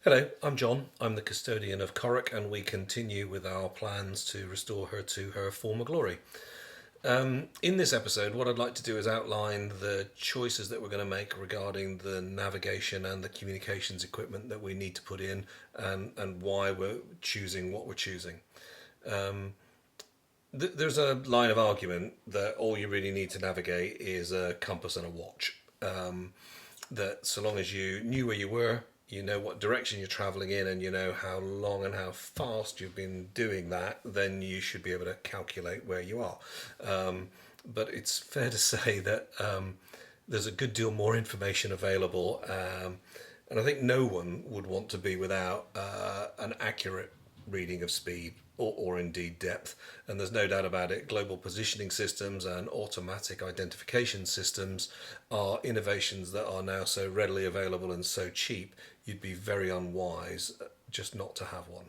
Hello, I'm John. I'm the custodian of Corrick, and we continue with our plans to restore her to her former glory. In this episode, what I'd like to do is outline the choices that we're going to make regarding the navigation and the communications equipment that we need to put in, and why we're choosing what we're choosing. There's a line of argument that all you really need to navigate is a compass and a watch. That so long as you knew where you were, you know what direction you're traveling in, and you know how long and how fast you've been doing that, then you should be able to calculate where you are. But it's fair to say that there's a good deal more information available, and I think no one would want to be without an accurate reading of speed or indeed depth. And there's no doubt about it, global positioning systems and automatic identification systems are innovations that are now so readily available and so cheap, you'd be very unwise just not to have one.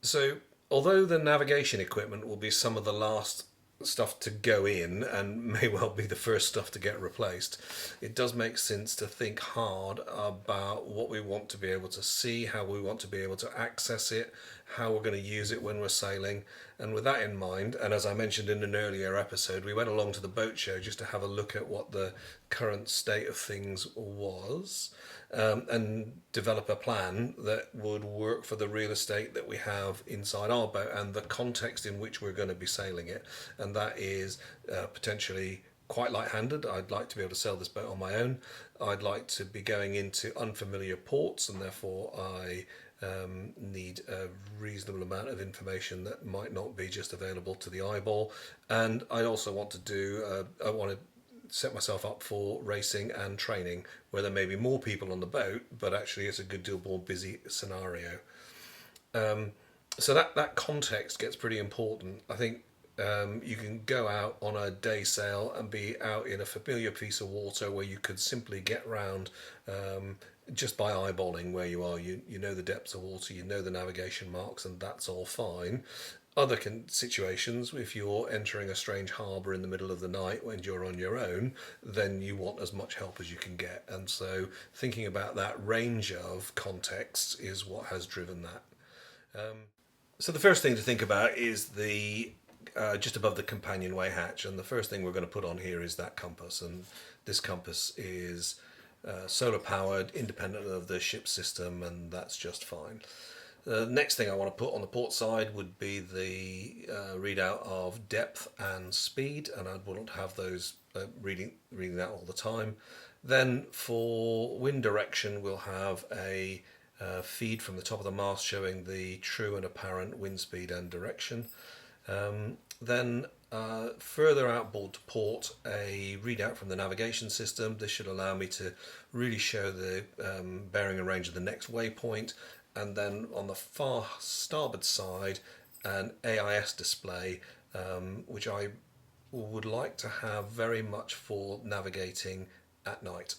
So, although the navigation equipment will be some of the last stuff to go in and may well be the first stuff to get replaced, it does make sense to think hard about what we want to be able to see, how we want to be able to access it, how we're going to use it when we're sailing. And with that in mind, and as I mentioned in an earlier episode, we went along to the boat show just to have a look at what the current state of things was, and develop a plan that would work for the real estate that we have inside our boat and the context in which we're going to be sailing it. And that is potentially quite light-handed. I'd like to be able to sail this boat on my own. I'd like to be going into unfamiliar ports, and therefore I need a reasonable amount of information that might not be just available to the eyeball. And I also want I want to set myself up for racing and training where there may be more people on the boat, but actually it's a good deal more busy scenario. So that context gets pretty important. I think you can go out on a day sail and be out in a familiar piece of water where you could simply get round just by eyeballing where you are. You know the depths of water, you know the navigation marks, and that's all fine. Other situations, if you're entering a strange harbour in the middle of the night when you're on your own, then you want as much help as you can get. And so thinking about that range of contexts is what has driven that. So the first thing to think about is the just above the companionway hatch, and the first thing we're going to put on here is that compass. And this compass is solar powered, independent of the ship system, and that's just fine. The next thing I want to put on the port side would be the readout of depth and speed, and I'd want to have those reading that all the time. Then for wind direction, we'll have a feed from the top of the mast showing the true and apparent wind speed and direction. Then further outboard to port, a readout from the navigation system. This should allow me to really show the bearing and range of the next waypoint. And then on the far starboard side, an AIS display, which I would like to have very much for navigating at night.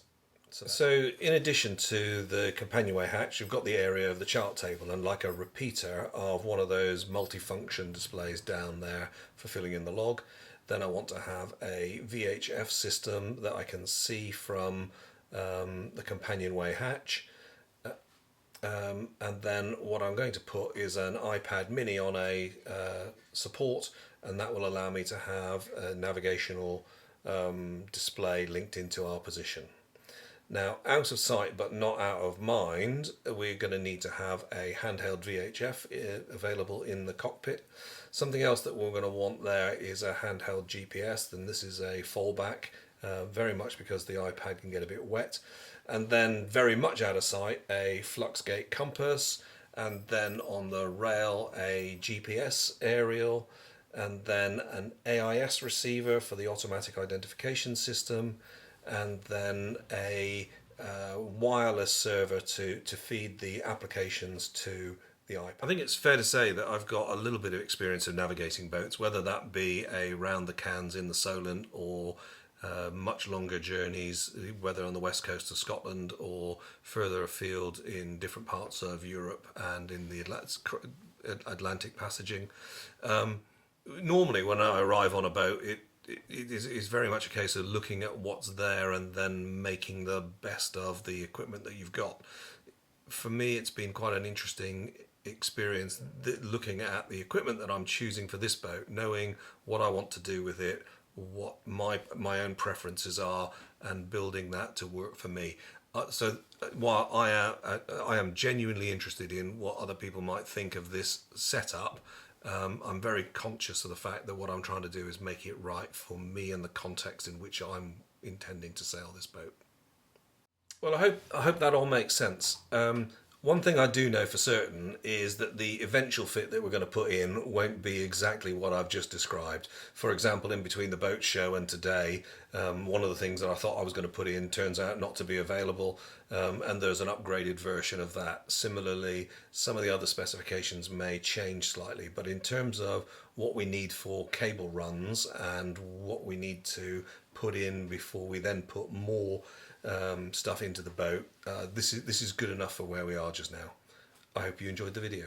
So in addition to the companionway hatch, you've got the area of the chart table and like a repeater of one of those multifunction displays down there for filling in the log. Then I want to have a VHF system that I can see from the companionway hatch. And then what I'm going to put is an iPad mini on a support, and that will allow me to have a navigational display linked into our position. Now, out of sight but not out of mind, we're going to need to have a handheld VHF available in the cockpit. Something else that we're going to want there is a handheld GPS, and this is a fallback, very much because the iPad can get a bit wet. And then very much out of sight, a Fluxgate compass, and then on the rail a GPS aerial, and then an AIS receiver for the automatic identification system, and then a wireless server to feed the applications to the iPad. I think it's fair to say that I've got a little bit of experience of navigating boats, whether that be a round the cans in the Solent or much longer journeys, whether on the west coast of Scotland or further afield in different parts of Europe and in the Atlantic passaging. Normally when I arrive on a boat, it is very much a case of looking at what's there and then making the best of the equipment that you've got. for me, it's been quite an interesting experience looking at the equipment that I'm choosing for this boat, knowing what I want to do with it, what my own preferences are, and building that to work for me. While I am genuinely interested in what other people might think of this setup, I'm very conscious of the fact that what I'm trying to do is make it right for me and the context in which I'm intending to sail this boat. Well, I hope that all makes sense. One thing I do know for certain is that the eventual fit that we're going to put in won't be exactly what I've just described. For example, in between the boat show and today, one of the things that I thought I was going to put in turns out not to be available, and there's an upgraded version of that. Similarly, some of the other specifications may change slightly, but in terms of what we need for cable runs and what we need to put in before we then put more stuff into the boat, this is good enough for where we are just now. I hope you enjoyed the video.